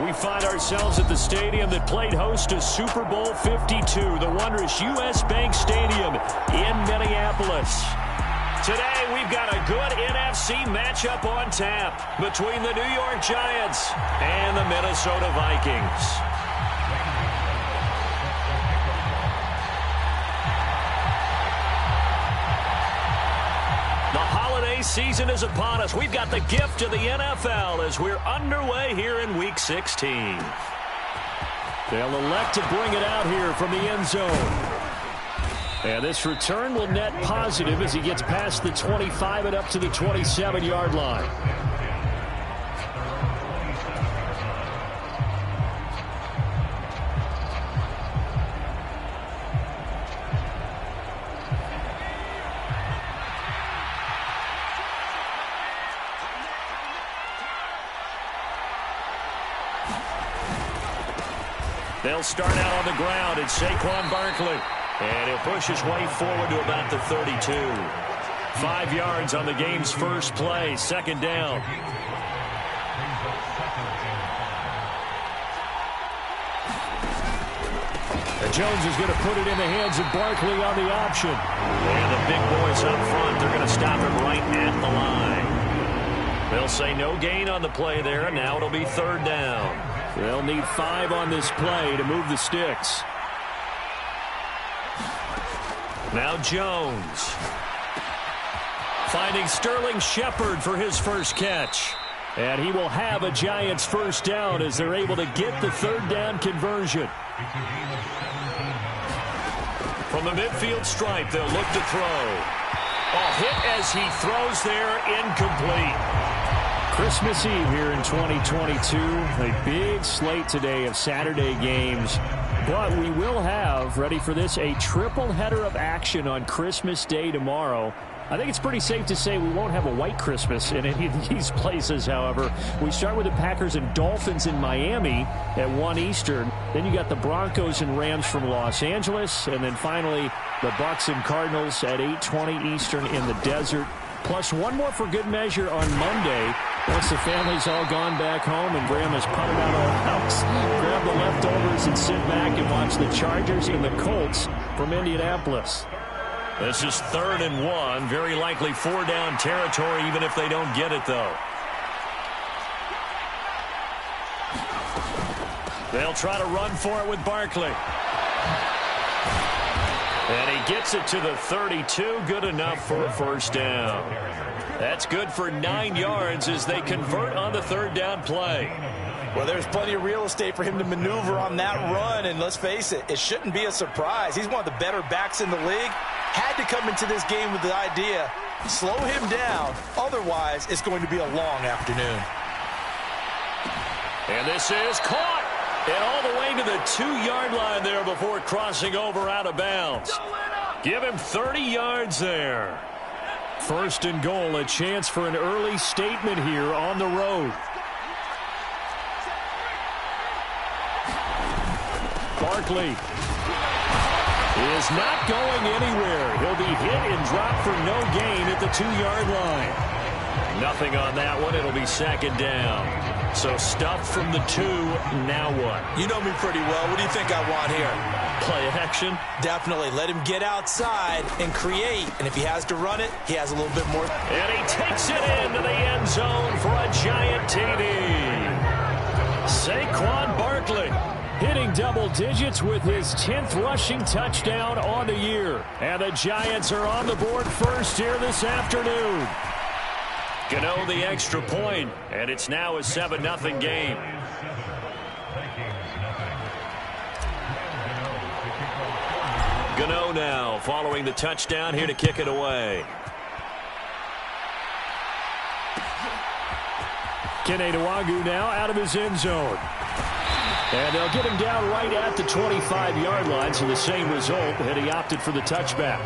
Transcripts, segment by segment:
We find ourselves at the stadium that played host to Super Bowl 52, the wondrous U.S. Bank Stadium in Minneapolis. Today, we've got a good NFC matchup on tap between the New York Giants and the Minnesota Vikings. Season is upon us. We've got the gift of the NFL as we're underway here in Week 16. They'll elect to bring it out here from the end zone. And this return will net positive as he gets past the 25 and up to the 27-yard line. They'll start out on the ground. It's Saquon Barkley. And he'll push his way forward to about the 32. 5 yards on the game's first play. Second down. And Jones is going to put it in the hands of Barkley on the option. And the big boys up front, they're going to stop him right at the line. They'll say no gain on the play there. Now it'll be third down. They'll need 5 on this play to move the sticks. Now Jones. Finding Sterling Shepard for his first catch. And he will have a Giants first down as they're able to get the third down conversion. From the midfield stripe, they'll look to throw. A hit as he throws there, incomplete. Christmas Eve here in 2022. A big slate today of Saturday games. But we will have, ready for this, a triple header of action on Christmas Day tomorrow. I think it's pretty safe to say we won't have a white Christmas in any of these places, however. We start with the Packers and Dolphins in Miami at 1 Eastern. Then you got the Broncos and Rams from Los Angeles. And then finally, the Bucs and Cardinals at 8:20 Eastern in the desert. Plus one more for good measure on Monday. Once the family's all gone back home and Grandma's putted out all house, grab the leftovers and sit back and watch the Chargers and the Colts from Indianapolis. This is 3rd and 1. Very likely 4-down territory even if they don't get it, though. They'll try to run for it with Barkley. And he gets it to the 32. Good enough for a first down. That's good for 9 yards as they convert on the third down play. Well, there's plenty of real estate for him to maneuver on that run. And let's face it, it shouldn't be a surprise. He's one of the better backs in the league. Had to come into this game with the idea, slow him down. Otherwise, it's going to be a long afternoon. And this is caught. And all the way to the 2-yard line there before crossing over out of bounds. Give him 30 yards there. 1st and goal, a chance for an early statement here on the road. Barkley is not going anywhere. He'll be hit and dropped for no gain at the 2-yard line. Nothing on that one. It'll be second down. So stuff from the 2. Now what? You know me pretty well. What do you think I want here? Play action? Definitely. Let him get outside and create. And if he has to run it, he has a little bit more. And he takes it into the end zone for a giant TD. Saquon Barkley hitting double digits with his 10th rushing touchdown on the year. And the Giants are on the board first here this afternoon. Gano the extra point, and it's now a 7-0 game. Gano now following the touchdown here to kick it away. Kene Nwangwu now out of his end zone. And they'll get him down right at the 25-yard line, so the same result had he opted for the touchback.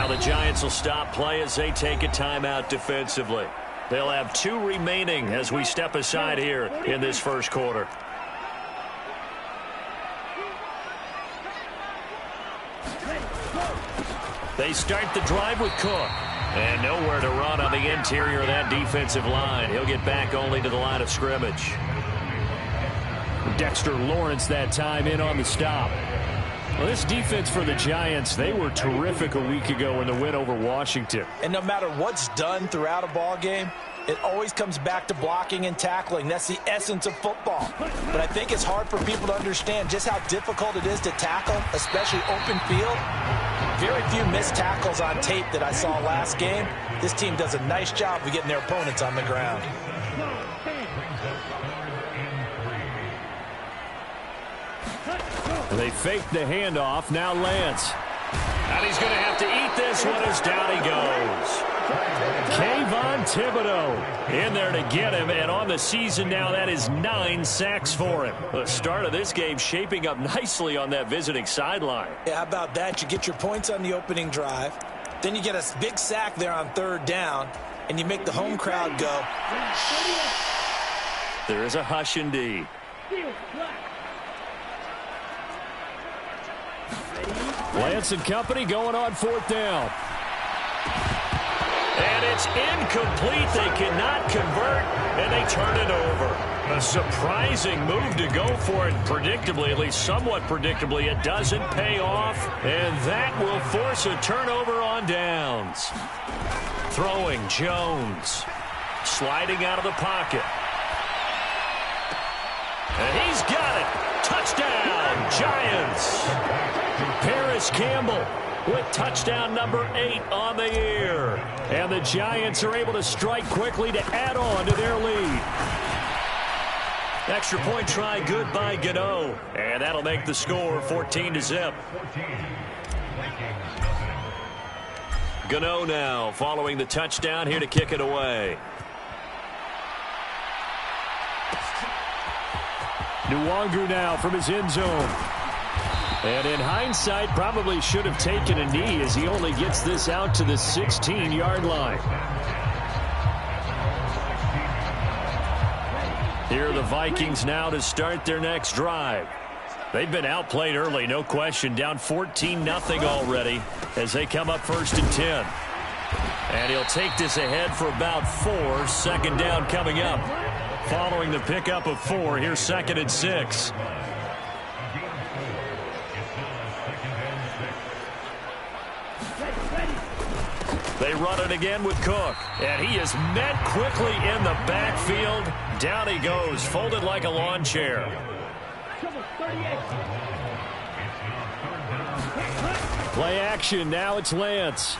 The Giants will stop play as they take a timeout defensively. They'll have 2 remaining as we step aside here in this first quarter. They start the drive with Cook. And nowhere to run on the interior of that defensive line. He'll get back only to the line of scrimmage. Dexter Lawrence that time in on the stop. Well, this defense for the Giants, they were terrific a week ago in the win over Washington. And no matter what's done throughout a ball game, it always comes back to blocking and tackling. That's the essence of football. But I think it's hard for people to understand just how difficult it is to tackle, especially open field. Very few missed tackles on tape that I saw last game. This team does a nice job of getting their opponents on the ground. They fake the handoff. Now Lance. And he's going to have to eat this one as down he goes. Kayvon Thibodeau in there to get him, and on the season now, that is 9 sacks for him. The start of this game shaping up nicely on that visiting sideline. Yeah, how about that? You get your points on the opening drive, then you get a big sack there on 3rd down, and you make the home crowd go. There is a hush indeed. Lance and company going on 4th down. And it's incomplete. They cannot convert, and they turn it over. A surprising move to go for it. Predictably, at least somewhat predictably, it doesn't pay off, and that will force a turnover on downs. Throwing Jones. Sliding out of the pocket. And he's got it. Touchdown, Giants. Paris Campbell with touchdown number 8 on the year. And the Giants are able to strike quickly to add on to their lead. Extra point try good by Gano. And that'll make the score 14-0. Gano now following the touchdown here to kick it away. Nwangu now from his end zone. And in hindsight, probably should have taken a knee as he only gets this out to the 16-yard line. Here are the Vikings now to start their next drive. They've been outplayed early, no question. Down 14-0 already as they come up 1st and 10. And he'll take this ahead for about 4. 2nd down coming up. Following the pickup of 4, here's 2nd and 6. They run it again with Cook. And he is met quickly in the backfield. Down he goes, folded like a lawn chair. Play action, now it's Lance.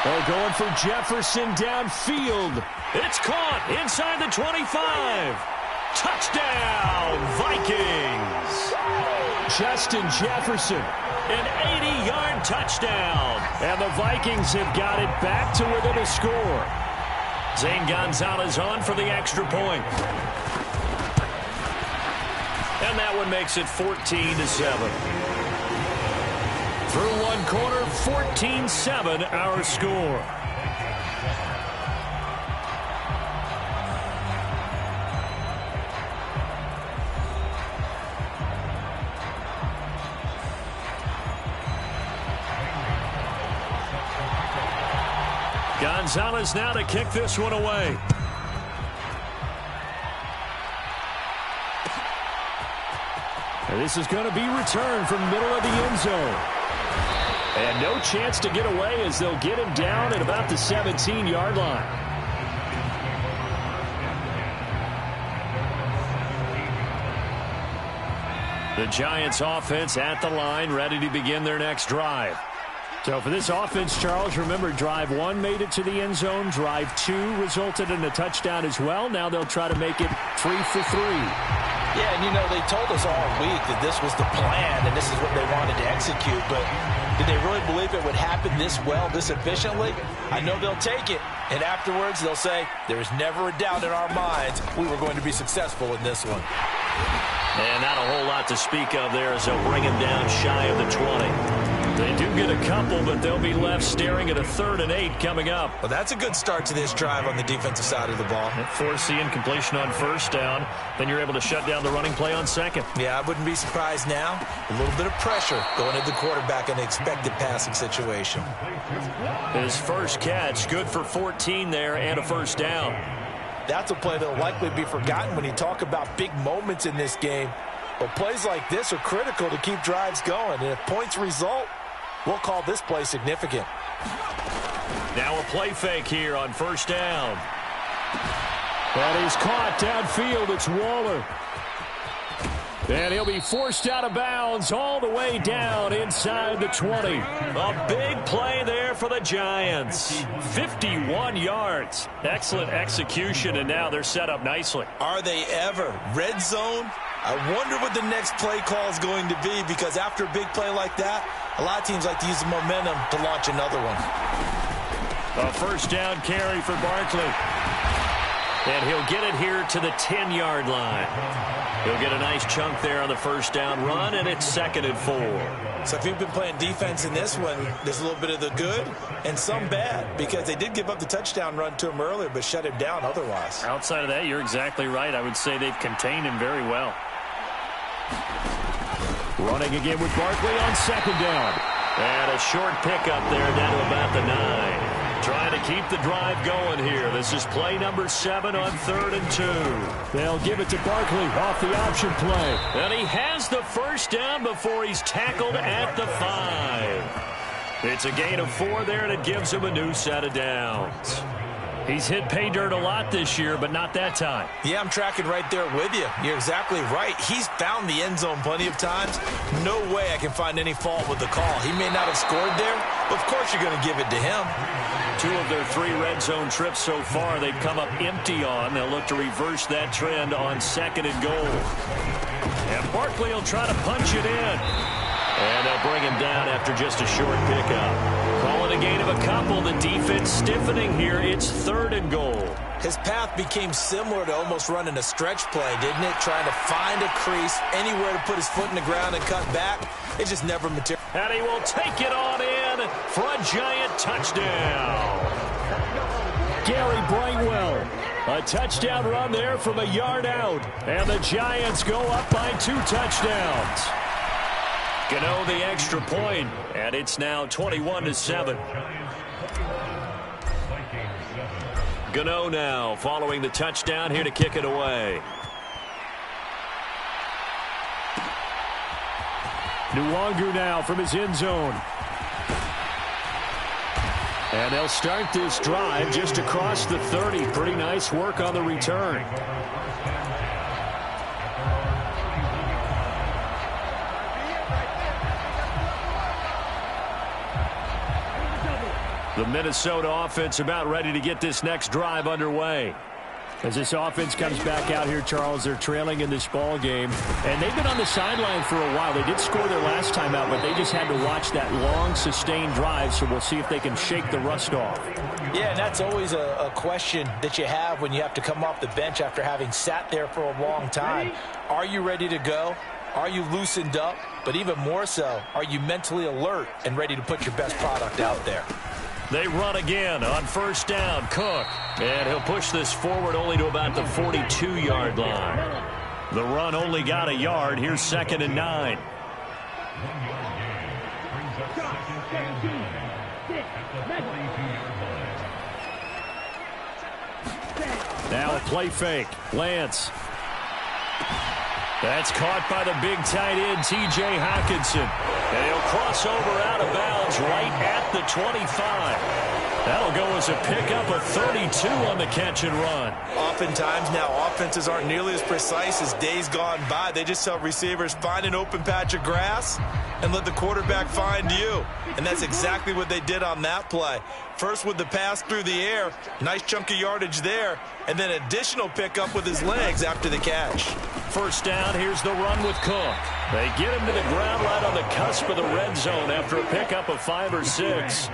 They're going for Jefferson downfield. It's caught inside the 25. Touchdown, Vikings. Justin Jefferson, an 80-yard touchdown. And the Vikings have got it back to within a score. Zane Gonzalez on for the extra point. And that one makes it 14-7. Through one quarter, 14-7 our score. Gonzalez now to kick this one away. And this is going to be returned from the middle of the end zone. And no chance to get away as they'll get him down at about the 17-yard line. The Giants offense at the line, ready to begin their next drive. So for this offense, Charles, remember drive 1 made it to the end zone. Drive 2 resulted in a touchdown as well. Now they'll try to make it 3 for 3. Yeah, and you know, they told us all week that this was the plan and this is what they wanted to execute, but did they really believe it would happen this well, this efficiently? I know they'll take it, and afterwards they'll say, there's never a doubt in our minds we were going to be successful in this one. And not a whole lot to speak of there as they'll bring him down shy of the 20. They do get a couple, but they'll be left staring at a 3rd and 8 coming up. Well, that's a good start to this drive on the defensive side of the ball. Force the incompletion on 1st down. Then you're able to shut down the running play on 2nd. Yeah, I wouldn't be surprised now. A little bit of pressure going at the quarterback in an expected passing situation. His first catch, good for 14 there and a 1st down. That's a play that will likely be forgotten when you talk about big moments in this game. But plays like this are critical to keep drives going. And if points result, we'll call this play significant. Now a play fake here on 1st down. And he's caught downfield. It's Waller. And he'll be forced out of bounds all the way down inside the 20. A big play there for the Giants. 51 yards. Excellent execution, and now they're set up nicely. Are they ever? Red zone? I wonder what the next play call is going to be, because after a big play like that, a lot of teams like to use the momentum to launch another one. A 1st down carry for Barkley. And he'll get it here to the 10-yard line. He'll get a nice chunk there on the 1st down run, and it's 2nd and 4. So if you've been playing defense in this one, there's a little bit of the good and some bad, because they did give up the touchdown run to him earlier, but shut him down otherwise. Outside of that, you're exactly right. I would say they've contained him very well. Running again with Barkley on 2nd down. And a short pickup there down to about the 9. Trying to keep the drive going here. This is play number 7 on 3rd and 2. They'll give it to Barkley off the option play. And he has the 1st down before he's tackled at the 5. It's a gain of 4 there, and it gives him a new set of downs. He's hit pay dirt a lot this year, but not that time. Yeah, I'm tracking right there with you. You're exactly right. He's found the end zone plenty of times. No way I can find any fault with the call. He may not have scored there, but of course you're going to give it to him. 2 of their 3 red zone trips so far they've come up empty on. They'll look to reverse that trend on 2nd and goal. And Barkley will try to punch it in. And they'll bring him down after just a short pickup. Calling a gain of a couple. The defense stiffening here. It's 3rd and goal. His path became similar to almost running a stretch play, didn't it? Trying to find a crease, anywhere to put his foot in the ground and cut back. It just never materialized. And he will take it on in for a giant touchdown. Gary Brightwell. A touchdown run there from a yard out. And the Giants go up by 2 touchdowns. Gano the extra point, and it's now 21-7. Gano now following the touchdown here to kick it away. Nwangu now from his end zone. And they'll start this drive just across the 30. Pretty nice work on the return. The Minnesota offense about ready to get this next drive underway. As this offense comes back out here, Charles, they're trailing in this ball game. And they've been on the sideline for a while. They did score their last time out, but they just had to watch that long, sustained drive. So we'll see if they can shake the rust off. Yeah, and that's always a question that you have when you have to come off the bench after having sat there for a long time. Are you ready to go? Are you loosened up? But even more so, are you mentally alert and ready to put your best product out there? They run again on 1st down. Cook. And he'll push this forward only to about the 42-yard line. The run only got a yard. Here's 2nd and 9. Now a play fake. Lance. That's caught by the big tight end, T.J. Hockenson. And he'll cross over out of bounds right at the 25. That'll go as a pickup of 32 on the catch and run. Oftentimes now offenses aren't nearly as precise as days gone by. They just tell receivers, find an open patch of grass and let the quarterback find you. And that's exactly what they did on that play. First with the pass through the air, nice chunk of yardage there, and then additional pickup with his legs after the catch. 1st down, here's the run with Cook. They get him to the ground right on the cusp of the red zone after a pickup of 5 or 6.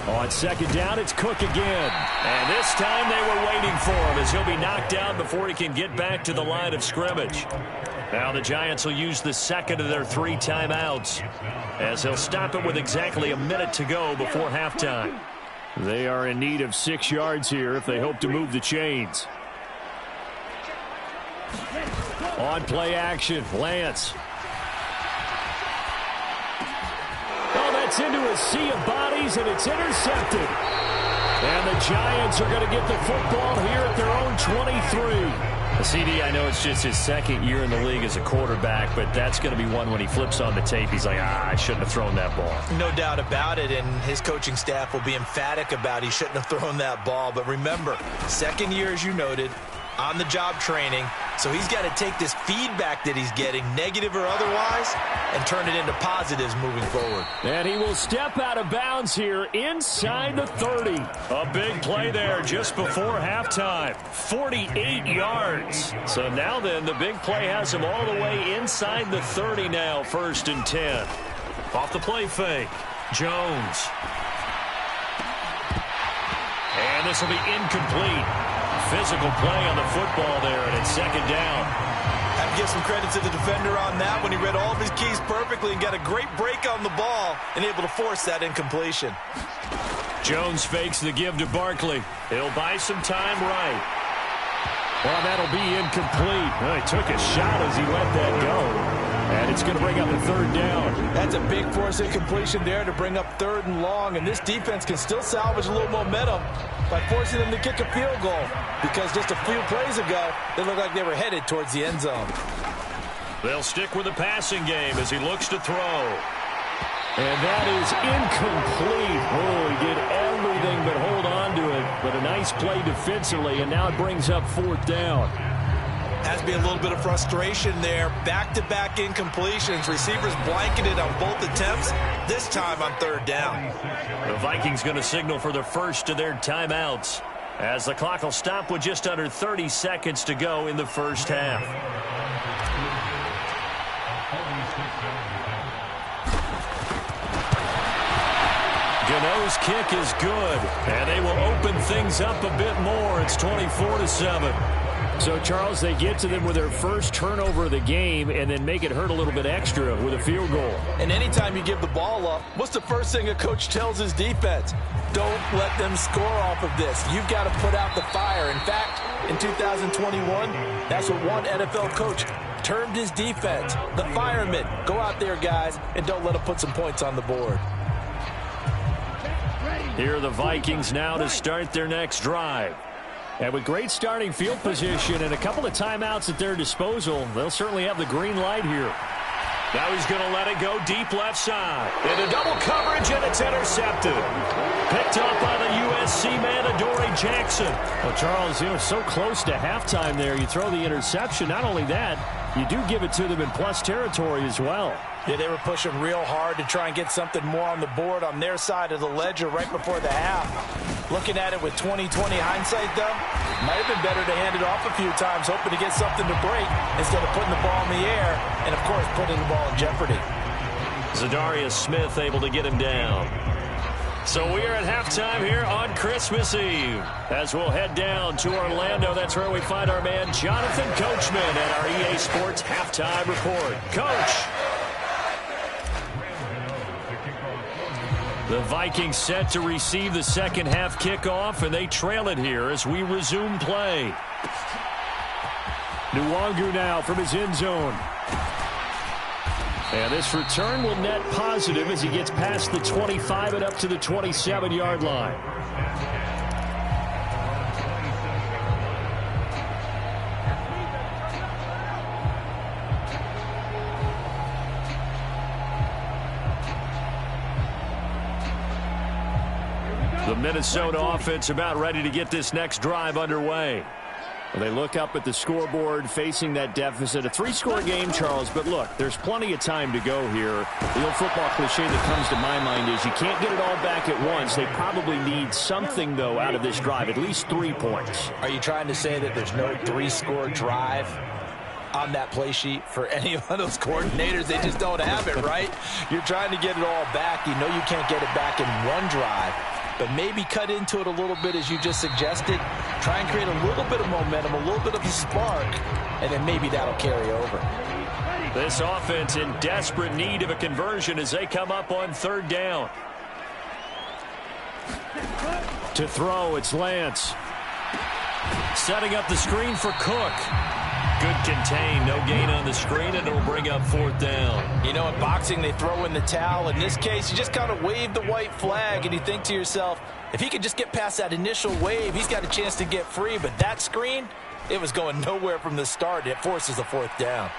On second down, it's Cook again. And this time they were waiting for him as he'll be knocked down before he can get back to the line of scrimmage. Now the Giants will use the second of their 3 timeouts as he'll stop it with exactly a minute to go before halftime. They are in need of 6 yards here if they hope to move the chains. On play action, Lance. Oh, that's into a sea of bodies, and it's intercepted. And the Giants are going to get the football here at their own 23. CD, I know it's just his second year in the league as a quarterback, but that's going to be one when he flips on the tape. He's like, I shouldn't have thrown that ball. No doubt about it, and his coaching staff will be emphatic about he shouldn't have thrown that ball. But remember, second year, as you noted, on-the-job training, so he's got to take this feedback that he's getting, negative or otherwise, and turn it into positives moving forward. And he will step out of bounds here inside the 30. A big play there just before halftime. 48 yards. So now then, the big play has him all the way inside the 30 now, 1st and 10. Off the play fake, Jones. And this will be incomplete. Physical play on the football there, and it's second down. Have to give some credit to the defender on that when he read all of his keys perfectly and got a great break on the ball and able to force that incompletion. Jones fakes the give to Barkley. He'll buy some time right. Well, that'll be incomplete. Well, he took a shot as he let that go. And it's going to bring up a 3rd down. That's a big force incompletion there to bring up 3rd and long. And this defense can still salvage a little momentum by forcing them to kick a field goal. Because just a few plays ago, they looked like they were headed towards the end zone. They'll stick with the passing game as he looks to throw. And that is incomplete. Oh, he did everything but hold on to it. But a nice play defensively, and now it brings up 4th down. Has to be a little bit of frustration there. Back-to-back incompletions. Receivers blanketed on both attempts, this time on 3rd down. The Vikings going to signal for the first of their timeouts as the clock will stop with just under 30 seconds to go in the first half. Gano's kick is good, and they will open things up a bit more. It's 24-7. So, Charles, they get to them with their first turnover of the game and then make it hurt a little bit extra with a field goal. And anytime you give the ball up, what's the first thing a coach tells his defense? Don't let them score off of this. You've got to put out the fire. In fact, in 2021, that's what one NFL coach termed his defense. The firemen. Go out there, guys, and don't let them put some points on the board. Here are the Vikings now to start their next drive. And with great starting field position and a couple of timeouts at their disposal, they'll certainly have the green light here. Now he's going to let it go deep left side. Into double coverage, and it's intercepted. Picked up by the USC man, Adoree Jackson. Well, Charles, so close to halftime there. You throw the interception. Not only that, you do give it to them in plus territory as well. Yeah, they were pushing real hard to try and get something more on the board on their side of the ledger right before the half. Looking at it with 20/20 hindsight, though, might have been better to hand it off a few times, hoping to get something to break instead of putting the ball in the air and, of course, putting the ball in jeopardy. Zadarius Smith able to get him down. So we are at halftime here on Christmas Eve. As we'll head down to Orlando, that's where we find our man Jonathan Coachman at our EA Sports Halftime Report. Coach! The Vikings set to receive the second half kickoff, and they trail it here as we resume play. Nwangu now from his end zone. And this return will net positive as he gets past the 25 and up to the 27-yard line. The Minnesota offense about ready to get this next drive underway. Well, they look up at the scoreboard facing that deficit. A 3-score game, Charles, but look, there's plenty of time to go here. The old football cliche that comes to my mind is you can't get it all back at once. They probably need something, though, out of this drive, at least 3 points. Are you trying to say that there's no 3-score drive on that play sheet for any of those coordinators? They just don't have it, right? You're trying to get it all back. You know you can't get it back in one drive. but maybe cut into it a little bit as you just suggested. Try and create a little bit of momentum, a little bit of a spark, and then maybe that'll carry over. This offense in desperate need of a conversion as they come up on third down. To throw, it's Lance. Setting up the screen for Cook. Good contain, no gain on the screen, and it'll bring up fourth down. You know, in boxing, they throw in the towel. In this case, you just kind of wave the white flag, and you think to yourself, if he could just get past that initial wave, he's got a chance to get free. But that screen, it was going nowhere from the start. It forces the fourth down.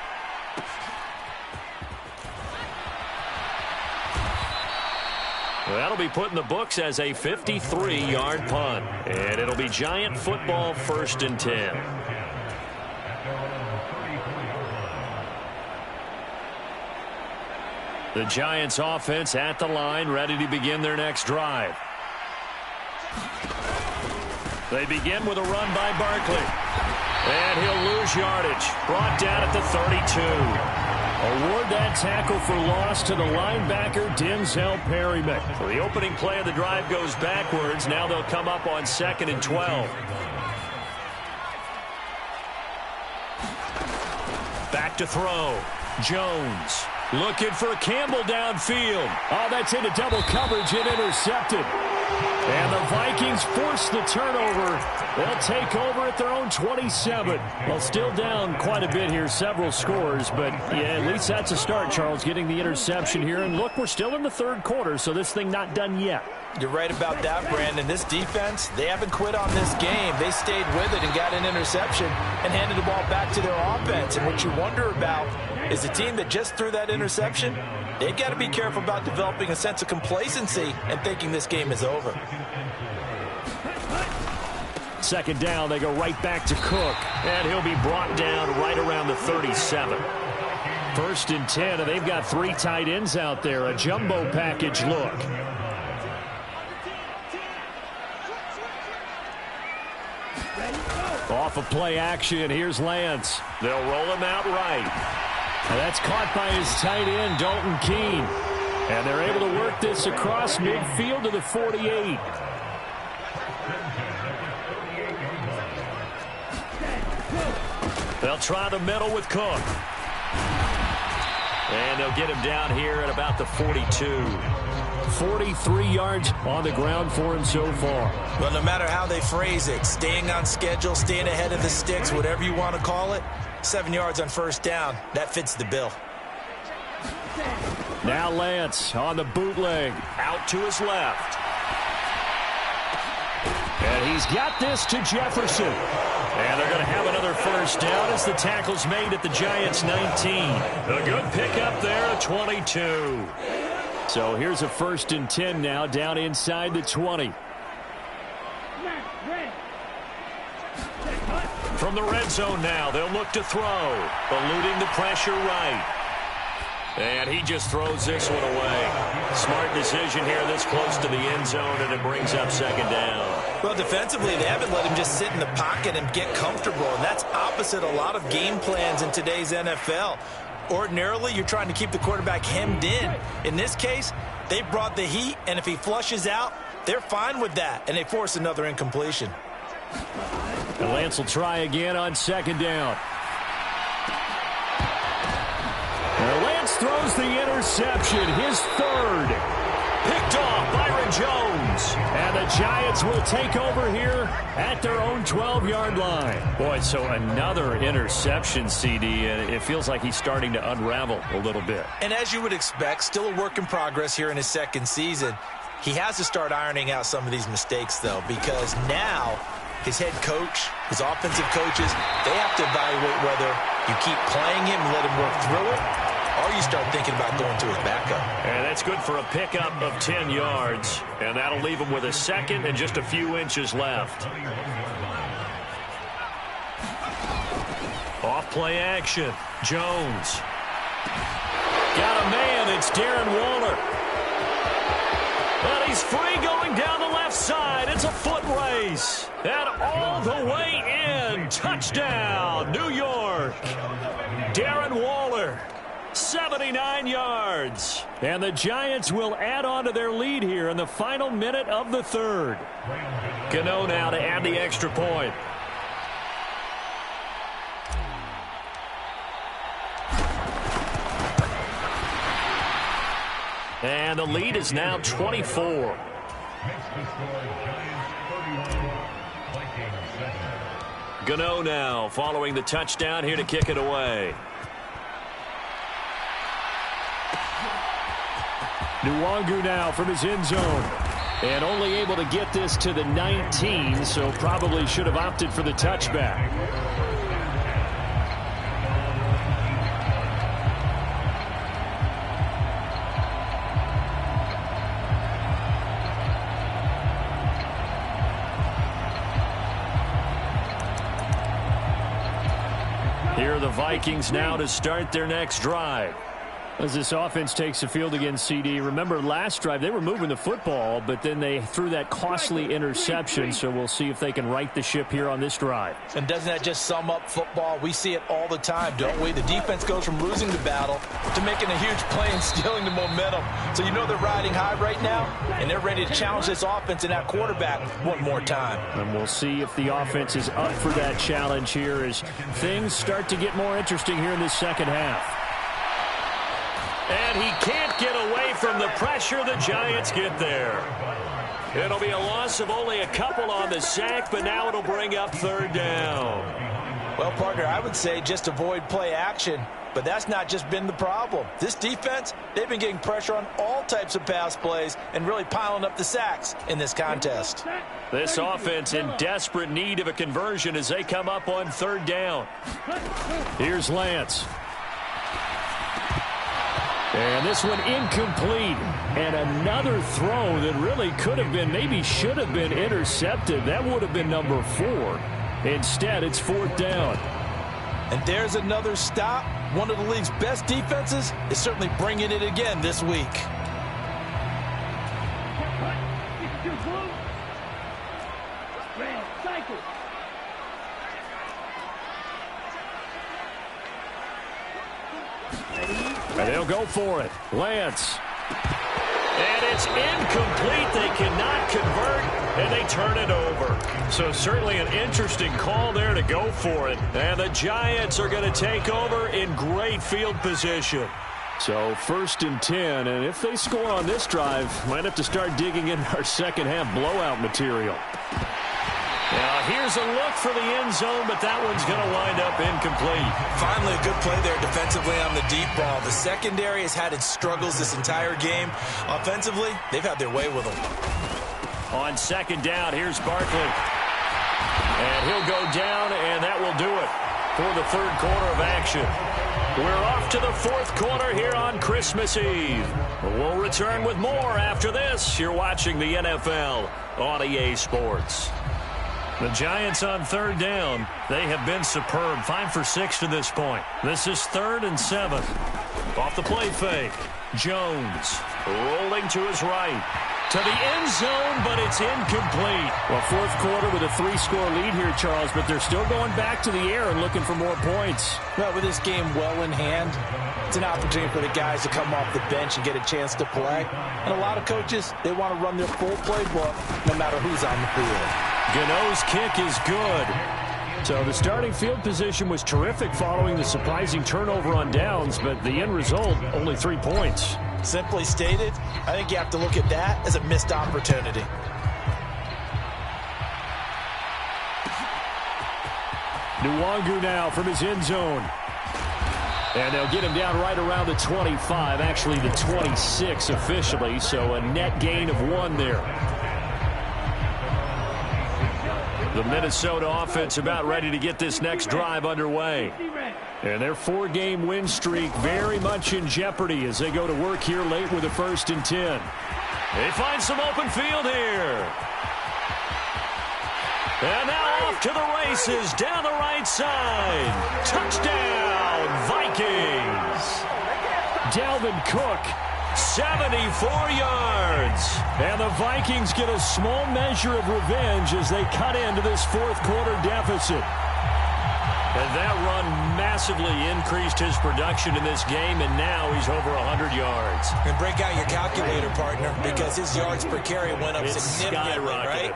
Well, that'll be put in the books as a 53-yard punt. And it'll be Giant football, 1st and 10. The Giants offense at the line, ready to begin their next drive. They begin with a run by Barkley. And he'll lose yardage. Brought down at the 32. Award that tackle for loss to the linebacker, Denzel Perryman. So the opening play of the drive goes backwards. Now they'll come up on 2nd and 12. Back to throw. Jones looking for Campbell downfield. Oh, that's into double coverage and intercepted. And the Vikings force the turnover. They'll take over at their own 27. Well, still down quite a bit here, several scores. But, yeah, at least that's a start, Charles, getting the interception here. And, look, we're still in the third quarter, so this thing not done yet. You're right about that, Brandon. This defense, they haven't quit on this game. They stayed with it and got an interception and handed the ball back to their offense. And what you wonder about is the team that just threw that interception, they've got to be careful about developing a sense of complacency and thinking this game is over. 2nd down, they go right back to Cook. And he'll be brought down right around the 37. 1st and 10, and they've got 3 tight ends out there. A jumbo package look. Off of play action, here's Lance. They'll roll him out right. And that's caught by his tight end, Dalton Keene. And they're able to work this across midfield to the 48. They'll try the middle with Cook. And they'll get him down here at about the 42. 43 yards on the ground for him so far. Well, no matter how they phrase it, staying on schedule, staying ahead of the sticks, whatever you want to call it, 7 yards on 1st down, that fits the bill. Now Lance on the bootleg, out to his left. And he's got this to Jefferson. And they're going to have another 1st down as the tackle's made at the Giants' 19. A good pickup there at 22. So here's a 1st and 10 now down inside the 20. From the red zone now, they'll look to throw. Eluding the pressure right. And he just throws this one away. Smart decision here this close to the end zone, and it brings up 2nd down. Well, defensively, they haven't let him just sit in the pocket and get comfortable, and that's opposite a lot of game plans in today's NFL. Ordinarily, you're trying to keep the quarterback hemmed in. In this case, they brought the heat, and if he flushes out, they're fine with that, and they force another incompletion. And Lance will try again on 2nd down. And Lance throws the interception, his 3rd. Picked off, Byron Jones. And the Giants will take over here at their own 12-yard line. Boy, so another interception, CD, and it feels like he's starting to unravel a little bit. And as you would expect, still a work in progress here in his 2nd season. He has to start ironing out some of these mistakes, though, because now his head coach, his offensive coaches, they have to evaluate whether you keep playing him and let him work through it, or you start thinking about going to his backup. And that's good for a pickup of 10 yards. And that'll leave him with a 2nd and just a few inches left. Off play action. Jones. Got a man. It's Darren Waller. And he's free going down the left side. It's a foot race. And all the way in. Touchdown, New York. Darren Waller. 79 yards. And the Giants will add on to their lead here in the final minute of the third. Gano now to add the extra point. And the lead is now 24. Gano now following the touchdown here to kick it away. Nwangu now from his end zone. And only able to get this to the 19, so probably should have opted for the touchback. Here are the Vikings now to start their next drive. As this offense takes the field against CD, remember last drive they were moving the football, but then they threw that costly interception, so we'll see if they can right the ship here on this drive. And doesn't that just sum up football? We see it all the time, don't we? The defense goes from losing the battle to making a huge play and stealing the momentum. So you know they're riding high right now, and they're ready to challenge this offense and that quarterback one more time. And we'll see if the offense is up for that challenge here as things start to get more interesting here in this second half. And he can't get away from the pressure. The Giants get there. It'll be a loss of only a couple on the sack, but now it'll bring up third down. Well, partner, I would say just avoid play action, but that's not just been the problem. This defense, they've been getting pressure on all types of pass plays and really piling up the sacks in this contest. This offense in desperate need of a conversion as they come up on third down. Here's Lance. And this one incomplete. And another throw that really could have been, maybe should have been intercepted. That would have been number 4. Instead, it's fourth down. And there's another stop. One of the league's best defenses is certainly bringing it again this week. And they'll go for it. Lance. And it's incomplete. They cannot convert, and they turn it over. So certainly an interesting call there to go for it. And the Giants are going to take over in great field position. So 1st and 10, and if they score on this drive, might have to start digging in our second half blowout material. Now here's a look for the end zone, but that one's going to wind up incomplete. Finally a good play there defensively on the deep ball. The secondary has had its struggles this entire game. Offensively, they've had their way with them. On second down, here's Barkley. And he'll go down, and that will do it for the third quarter of action. We're off to the fourth quarter here on Christmas Eve. We'll return with more after this. You're watching the NFL on EA Sports. The Giants on third down. They have been superb. 5 for 6 to this point. This is 3rd and 7. Off the play fake. Jones rolling to his right. To the end zone, but it's incomplete. Well, fourth quarter with a 3-score lead here, Charles, but they're still going back to the air and looking for more points. Well, with this game well in hand, it's an opportunity for the guys to come off the bench and get a chance to play. And a lot of coaches, they want to run their full playbook no matter who's on the field. Gano's kick is good. So the starting field position was terrific following the surprising turnover on downs, but the end result, only 3 points. Simply stated, I think you have to look at that as a missed opportunity. Nwangu now from his end zone. And they'll get him down right around the 25, actually the 26 officially, so a net gain of 1 there. The Minnesota offense about ready to get this next drive underway. And their 4-game win streak very much in jeopardy as they go to work here late with a 1st and 10. They find some open field here. And now off to the races down the right side. Touchdown, Vikings. Dalvin Cook, 74 yards. And the Vikings get a small measure of revenge as they cut into this fourth quarter deficit. And that run massively increased his production in this game, and now he's over 100 yards. And break out your calculator, partner, because his yards per carry went up significantly, right?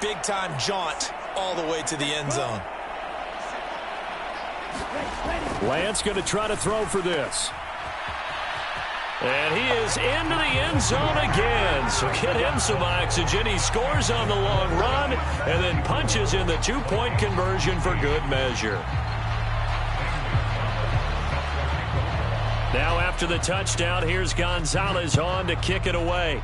Big-time jaunt all the way to the end zone. Lance going to try to throw for this. And he is into the end zone again. So get him some oxygen. He scores on the long run and then punches in the two-point conversion for good measure. Now after the touchdown, here's Gonzalez on to kick it away.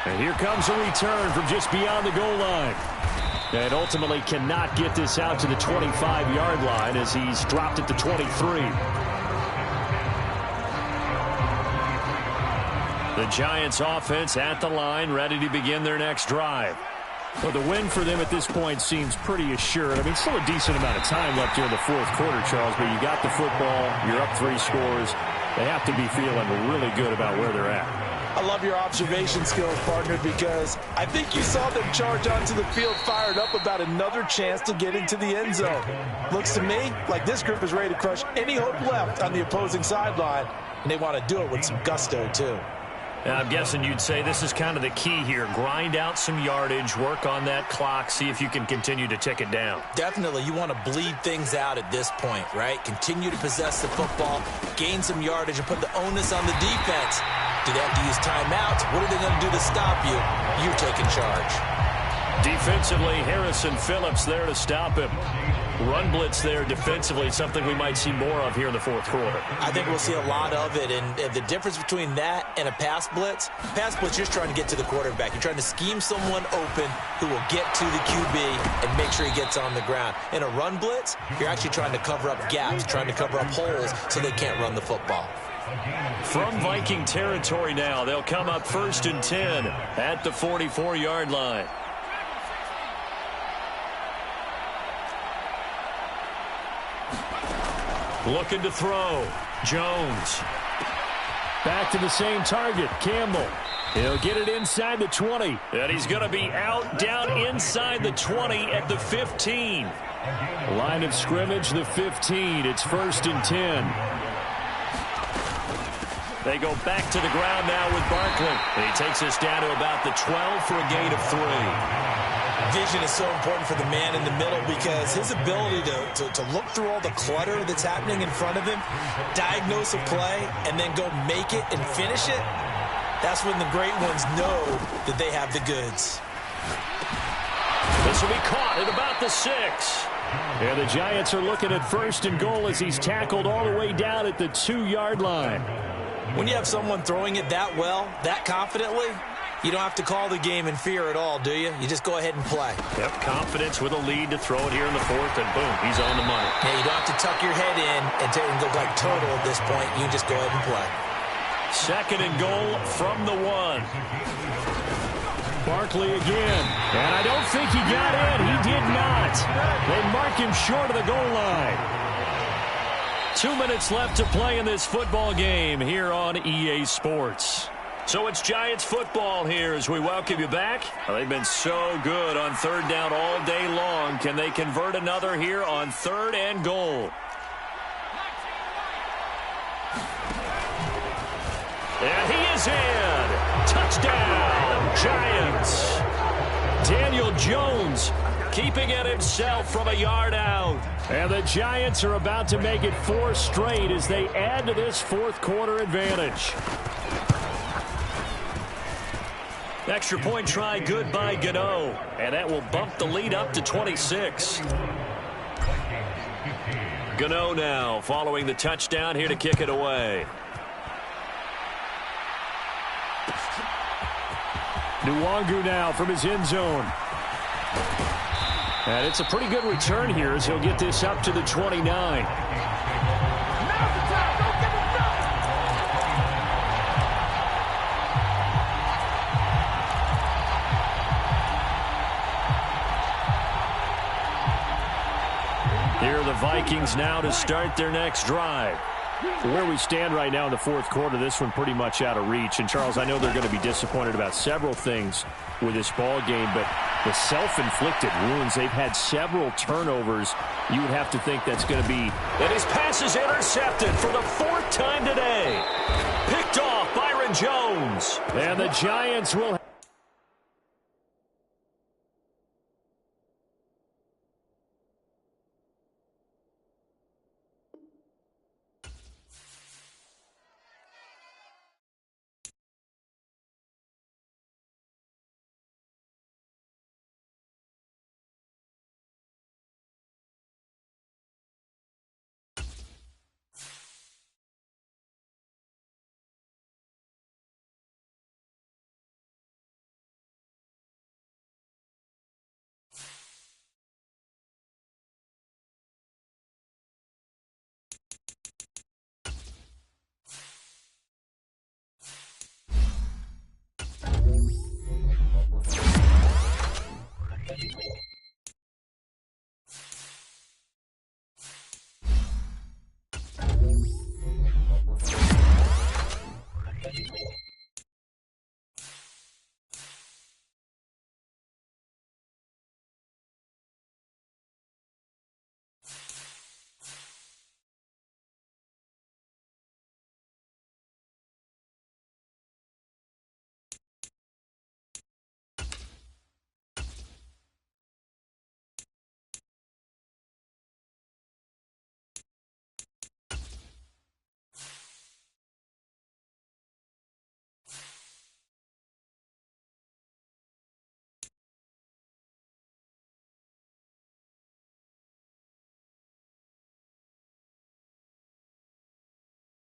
And here comes a return from just beyond the goal line. And ultimately cannot get this out to the 25-yard line as he's dropped it to 23. The Giants offense at the line, ready to begin their next drive. Well, the win for them at this point seems pretty assured. I mean, still a decent amount of time left here in the fourth quarter, Charles, but you got the football, you're up 3 scores. They have to be feeling really good about where they're at. I love your observation skills, partner, because I think you saw them charge onto the field fired up about another chance to get into the end zone. Looks to me like this group is ready to crush any hope left on the opposing sideline, and they want to do it with some gusto, too. I'm guessing you'd say this is kind of the key here. Grind out some yardage, work on that clock, see if you can continue to tick it down. Definitely. You want to bleed things out at this point, right? Continue to possess the football, gain some yardage, and put the onus on the defense. Do they have to use timeouts? What are they going to do to stop you? You're taking charge. Defensively, Harrison Phillips there to stop him. Run blitz there defensively, something we might see more of here in the fourth quarter. I think we'll see a lot of it, and the difference between that and a pass blitz, you're just trying to get to the quarterback. You're trying to scheme someone open who will get to the QB and make sure he gets on the ground. In a run blitz, you're actually trying to cover up gaps, trying to cover up holes so they can't run the football. From Viking territory now, they'll come up 1st and 10 at the 44-yard line. Looking to throw. Jones. Back to the same target. Campbell. He'll get it inside the 20. And he's going to be out, down inside the 20 at the 15. Line of scrimmage, the 15. It's 1st and 10. They go back to the ground now with Barkley. And he takes us down to about the 12 for a gain of 3. Vision is so important for the man in the middle because his ability to look through all the clutter that's happening in front of him, diagnose a play, and then go make it and finish it, that's when the great ones know that they have the goods. This will be caught at about the 6. And the Giants are looking at 1st and goal as he's tackled all the way down at the 2-yard line. When you have someone throwing it that well, that confidently, you don't have to call the game in fear at all, do you? You just go ahead and play. Yep, confidence with a lead to throw it here in the 4th, and boom, he's on the money. Yeah, you don't have to tuck your head in and go like total at this point. You just go ahead and play. 2nd and goal from the 1. Barkley again. And I don't think he got in. He did not. They mark him short of the goal line. 2 minutes left to play in this football game here on EA Sports. So it's Giants football here as we welcome you back. They've been so good on 3rd down all day long. Can they convert another here on 3rd and goal? And he is in. Touchdown, Giants. Daniel Jones keeping it himself from a yard out. And the Giants are about to make it 4 straight as they add to this fourth quarter advantage. Extra point try good by Gano. And that will bump the lead up to 26. Gano now following the touchdown here to kick it away. Nwangu now from his end zone. And it's a pretty good return here as he'll get this up to the 29. Here are the Vikings now to start their next drive. Where we stand right now in the fourth quarter, this one pretty much out of reach. And, Charles, I know they're going to be disappointed about several things with this ball game, but the self-inflicted wounds, they've had several turnovers. You would have to think that's going to be. And his pass is intercepted for the fourth time today. Picked off Byron Jones. And the Giants will